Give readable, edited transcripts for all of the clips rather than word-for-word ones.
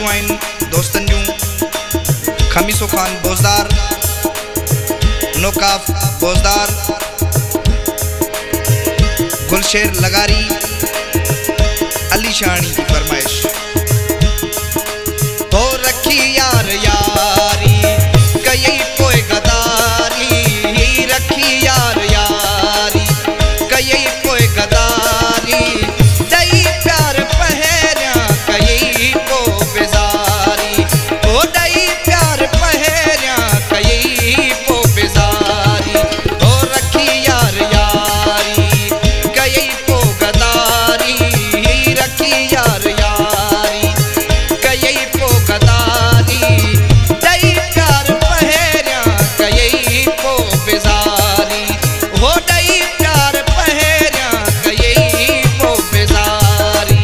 फरमाइशूं आहिनि दोस्तनि जूं। खमीसो खान बोज़दार, नोकाफ बोज़दार, गुलशेर लगारी, अली शानी की फरमाइश। हो रखी यार यारी कई पोए गदारी, रखी यार यारी कई पोए गदारी, दई प्यार पहरिया कई पो बेजारी, हो दई प्यार पहरिया कई पो बेजारी, हो रखी यार यारी कई पो गदारी, रखी यार यारी कई पो गदारी, दई प्यार पहरिया कई पो बेजारी, हो दई प्यार पहरिया कई पो बेजारी।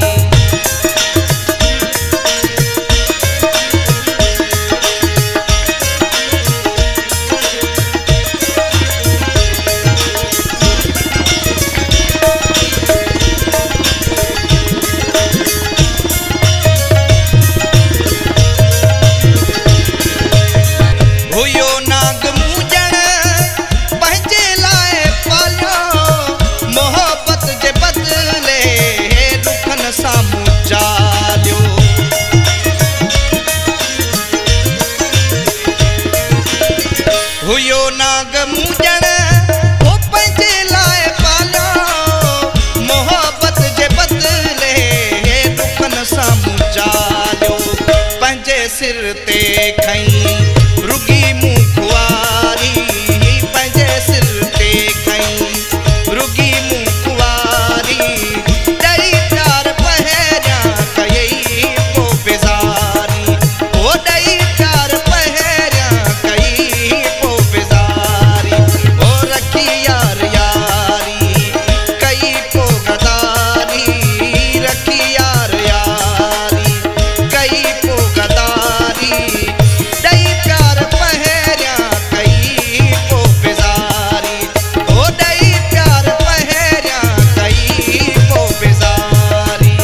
हुयो नाग मूजण पंहिंजे लाइ पालियो, मोहब्बत जे बदले दुखन साम्हूं चालियो। हुयो नाग मूजण हो पंहिंजे लाइ पालियो, मोहब्बत जे बदले दुखन साम्हूं चालियो। पंहिंजे सिर ते खईं रुगी मुंह खुआरी, पंहिंजे सिर ते खईं रुगी मुंह खुआरी, दई प्यार पहरिया कई पो बेजारी, हो दई प्यार पहरिया कई पो बेजारी, हो रखी यार यारी कई पो गदारी, रखी यार यारी कई पो गदारी, दई प्यार पहरिया कई पो बेजारी, हो दई प्यार पहरिया कई पो बेजारी।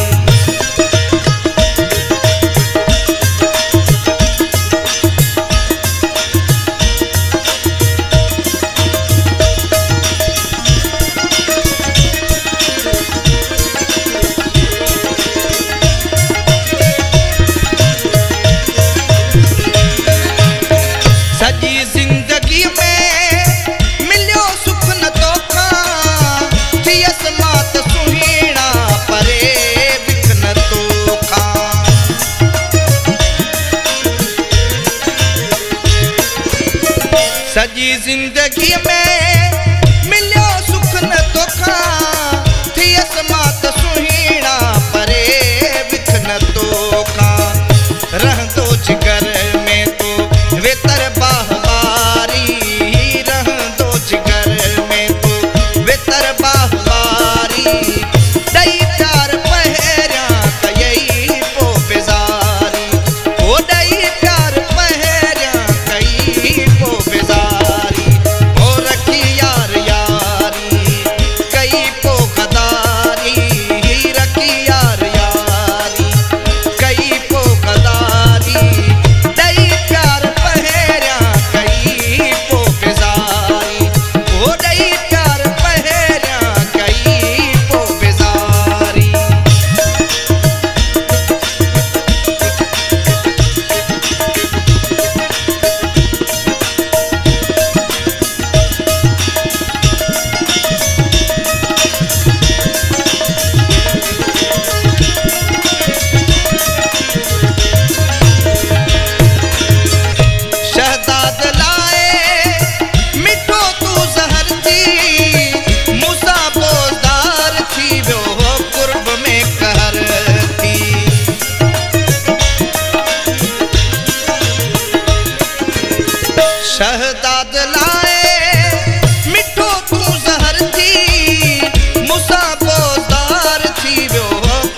सजी जिंदगी में मिलियो सुख न तोखा, थियस मात सुहिणा परे बिख न तोखा। सजी जिंदगी में मिलियो सुख न तोखा, थियस मात सुहिणा परे बिख न तोखा। रहंदो जिगर में तो वेतर बाहवारी, रहंदो जिगर में तो वेतर बाहवारी, दई प्यार पहरिया कई पो बेजारी, हो दई प्यार पहरिया कई पो बेजारी, हो रखी यार यारी कई पो गदारी, रखी यार यारी कई पो गदारी, दई प्यार पहरिया कई पो बेजारी, हो दई प्यार पहरिया कई पो बेजारी। शहदाद लाए मिठो तू ज़हर थी, मूसा बोज़दार थी वियो कुर्ब में कहर थी। शहदाद लाए मिठो तू ज़हर थी, मूसा बोज़दार थी वियो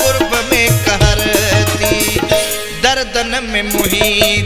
कुर्ब में कहर थी। दर्दन में मुही